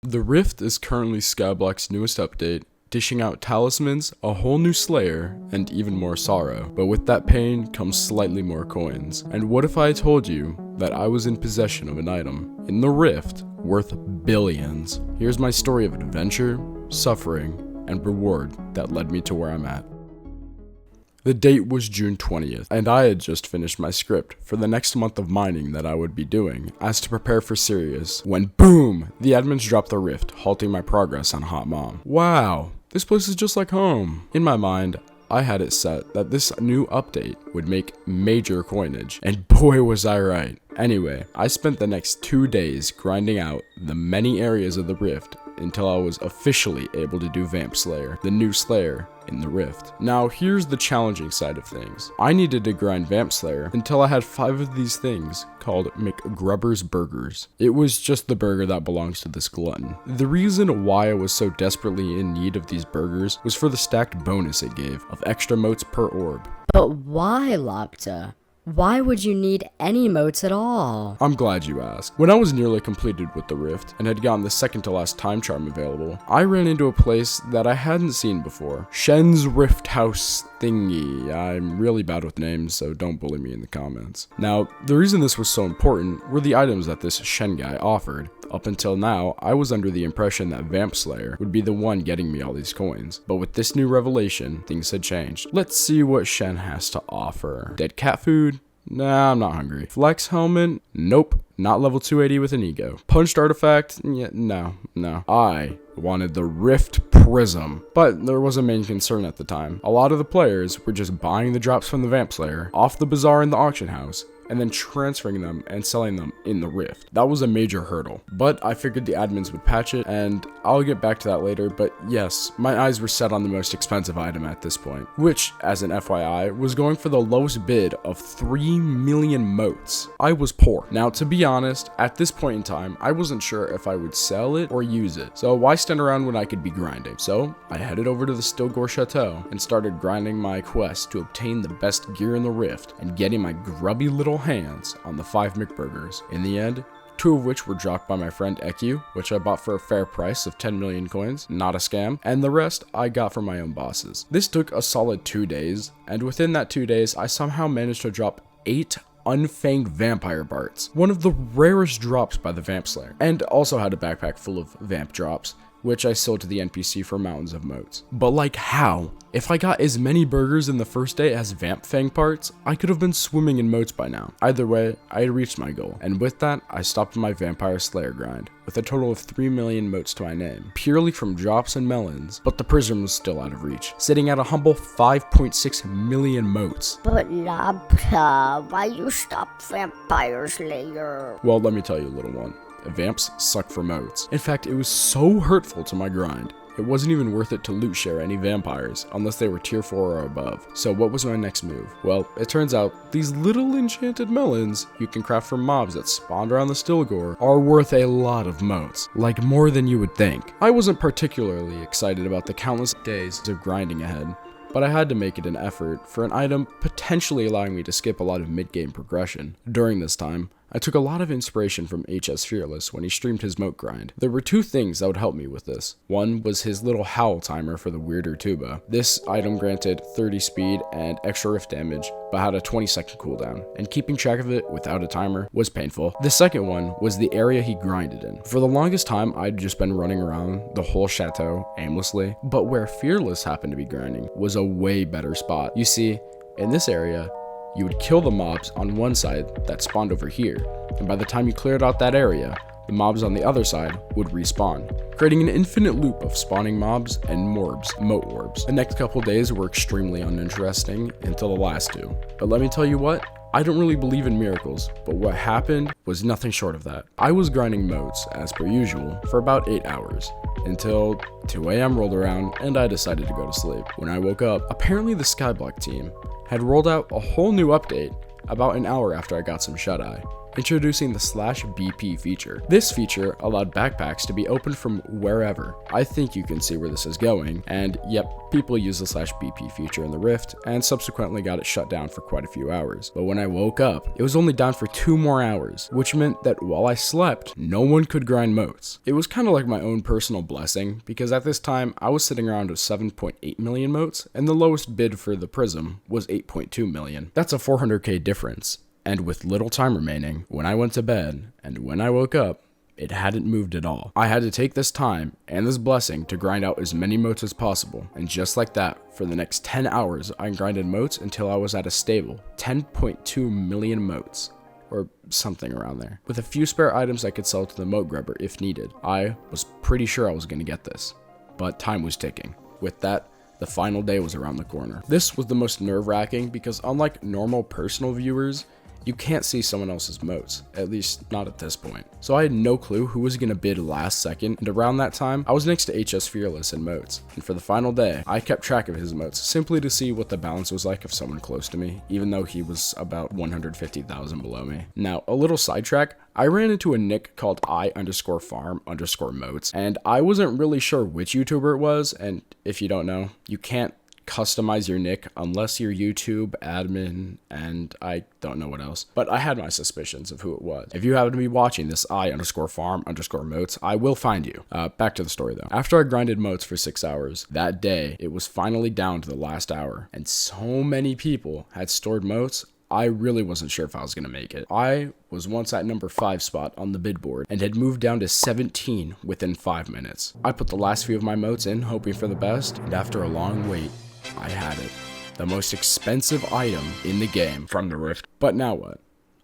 The Rift is currently Skyblock's newest update, dishing out talismans, a whole new slayer, and even more sorrow. But with that pain comes slightly more coins. And what if I told you that I was in possession of an item in the Rift worth billions? Here's my story of adventure, suffering, and reward that led me to where I'm at. The date was June 20th, and I had just finished my script for the next month of mining that I would be doing, as to prepare for Sirius, when boom! The admins dropped the Rift, halting my progress on Hot Mom. Wow, this place is just like home. In my mind, I had it set that this new update would make major coinage, and boy was I right. Anyway, I spent the next 2 days grinding out the many areas of the Rift until I was officially able to do Vamp Slayer, the new Slayer in the Rift. Now here's the challenging side of things. I needed to grind Vamp Slayer until I had 5 of these things called McGrubber's Burgers. It was just the burger that belongs to this glutton. The reason why I was so desperately in need of these burgers was for the stacked bonus it gave of extra moats per orb. But why, Lopta? Why would you need any moats at all? I'm glad you asked. When I was nearly completed with the Rift and had gotten the second to last time charm available, I ran into a place that I hadn't seen before. Shen's Rift House thingy. I'm really bad with names, so don't bully me in the comments. Now, the reason this was so important were the items that this Shen guy offered. Up until now, I was under the impression that Vamp Slayer would be the one getting me all these coins. But with this new revelation, things had changed. Let's see what Shen has to offer. Dead cat food? Nah, I'm not hungry. Flex helmet? Nope. Not level 280 with an ego. Punched artifact? Yeah, no. I wanted the Rift Prism. But there was a main concern at the time. A lot of the players were just buying the drops from the Vamp Slayer off the bazaar in the auction house, and then transferring them and selling them in the Rift. That was a major hurdle, but I figured the admins would patch it, and I'll get back to that later. But yes, my eyes were set on the most expensive item at this point, which, as an FYI, was going for the lowest bid of 3 million moats. I was poor. Now, to be honest, at this point in time, I wasn't sure if I would sell it or use it, so why stand around when I could be grinding? So I headed over to the Stilgore Chateau and started grinding my quest to obtain the best gear in the Rift and getting my grubby little hands on the 5 McBurgers. In the end, 2 of which were dropped by my friend Eku, which I bought for a fair price of 10 million coins, not a scam, and the rest I got from my own bosses. This took a solid 2 days, and within that 2 days, I somehow managed to drop 8 unfanged vampire barts, one of the rarest drops by the Vamp Slayer, and also had a backpack full of vamp drops, which I sold to the NPC for mountains of moats. But like how? If I got as many burgers in the first day as vamp fang parts, I could have been swimming in moats by now. Either way, I had reached my goal, and with that, I stopped my vampire slayer grind, with a total of 3 million moats to my name, purely from drops and melons, but the prism was still out of reach, sitting at a humble 5.6 million moats. But Labra, why you stop vampire slayer? Well, let me tell you, little one. Vamps suck for moats. In fact, it was so hurtful to my grind, it wasn't even worth it to loot share any vampires unless they were tier 4 or above. So what was my next move? Well, it turns out these little enchanted melons you can craft from mobs that spawned around the Stilgore are worth a lot of moats, like more than you would think. I wasn't particularly excited about the countless days of grinding ahead, but I had to make it an effort for an item potentially allowing me to skip a lot of mid-game progression. During this time, I took a lot of inspiration from HS Fearless when he streamed his moat grind. There were 2 things that would help me with this. One was his little howl timer for the weirder tuba. This item granted 30 speed and extra rift damage, but had a 20-second cooldown, and keeping track of it without a timer was painful. The second one was the area he grinded in. For the longest time, I'd just been running around the whole chateau aimlessly, but where Fearless happened to be grinding was a way better spot. You see, in this area, you would kill the mobs on one side that spawned over here, and by the time you cleared out that area, the mobs on the other side would respawn, creating an infinite loop of spawning mobs and morbs, moat orbs. The next couple days were extremely uninteresting until the last 2. But let me tell you what, I don't really believe in miracles, but what happened was nothing short of that. I was grinding moats, as per usual, for about 8 hours, until 2 AM rolled around and I decided to go to sleep. When I woke up, apparently the Skyblock team had rolled out a whole new update about an hour after I got some shut-eye. introducing the /BP feature. This feature allowed backpacks to be opened from wherever. I think you can see where this is going, and yep, people used the /BP feature in the Rift, and subsequently got it shut down for quite a few hours. But when I woke up, it was only down for 2 more hours, which meant that while I slept, no one could grind moats. It was kind of like my own personal blessing, because at this time, I was sitting around with 7.8 million moats, and the lowest bid for the prism was 8.2 million. That's a 400k difference. And with little time remaining, when I went to bed, and when I woke up, it hadn't moved at all. I had to take this time and this blessing to grind out as many moats as possible, and just like that, for the next 10 hours, I grinded moats until I was at a stable 10.2 million moats, or something around there. With a few spare items I could sell to the moat grubber if needed, I was pretty sure I was going to get this, but time was ticking. With that, the final day was around the corner. This was the most nerve-wracking because unlike normal personal viewers, you can't see someone else's moats, at least not at this point. So I had no clue who was gonna bid last second, and around that time, I was next to HS Fearless in moats. And for the final day, I kept track of his moats simply to see what the balance was like of someone close to me, even though he was about 150,000 below me. Now, a little sidetrack, I ran into a nick called I_farm_moats, and I wasn't really sure which YouTuber it was, and if you don't know, you can't customize your nick unless you're YouTube admin, and I don't know what else, but I had my suspicions of who it was. If you happen to be watching this I_farm_moats, I will find you. Back to the story though. After I grinded moats for 6 hours, that day it was finally down to the last hour, and so many people had stored moats, I really wasn't sure if I was going to make it. I was once at number 5 spot on the bid board and had moved down to 17 within 5 minutes. I put the last few of my moats in, hoping for the best, and after a long wait, I had it. The most expensive item in the game from the Rift. But now what?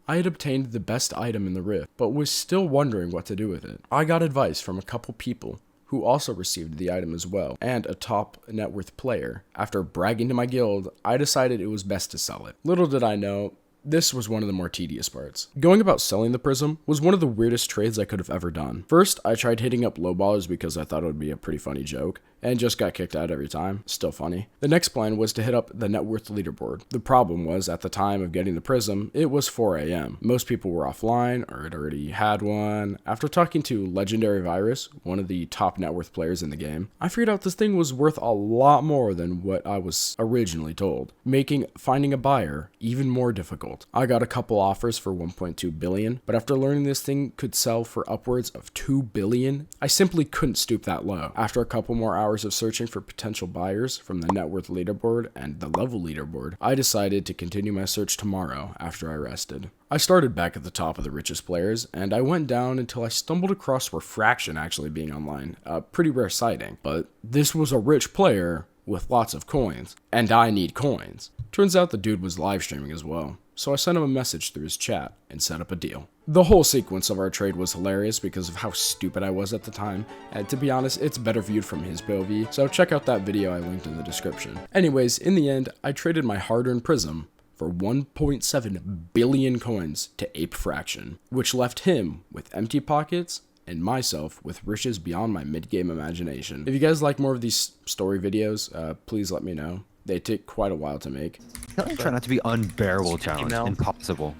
I had obtained the best item in the Rift, but was still wondering what to do with it. I got advice from a couple people who also received the item as well, and a top net worth player. After bragging to my guild, I decided it was best to sell it. Little did I know, this was one of the more tedious parts. Going about selling the prism was one of the weirdest trades I could have ever done. First, I tried hitting up lowballers because I thought it would be a pretty funny joke, and just got kicked out every time. Still funny. The next plan was to hit up the net worth leaderboard. The problem was, at the time of getting the prism, it was 4 a.m. Most people were offline, or had already had one. After talking to Legendary Virus, one of the top net worth players in the game, I figured out this thing was worth a lot more than what I was originally told, making finding a buyer even more difficult. I got a couple offers for 1.2 billion, but after learning this thing could sell for upwards of 2 billion, I simply couldn't stoop that low. After a couple more hours of searching for potential buyers from the net worth leaderboard and the level leaderboard, I decided to continue my search tomorrow after I rested. I started back at the top of the richest players, and I went down until I stumbled across Refraction actually being online. A pretty rare sighting, but this was a rich player with lots of coins, and I need coins. Turns out the dude was live streaming as well, so I sent him a message through his chat and set up a deal. The whole sequence of our trade was hilarious because of how stupid I was at the time, and to be honest, it's better viewed from his POV, so check out that video I linked in the description. Anyways, in the end, I traded my hard-earned prism for 1.7 billion coins to Hypixel, which left him with empty pockets and myself with riches beyond my mid-game imagination. If you guys like more of these story videos, please let me know. They take quite a while to make. Try not to be unbearable challenge. Impossible.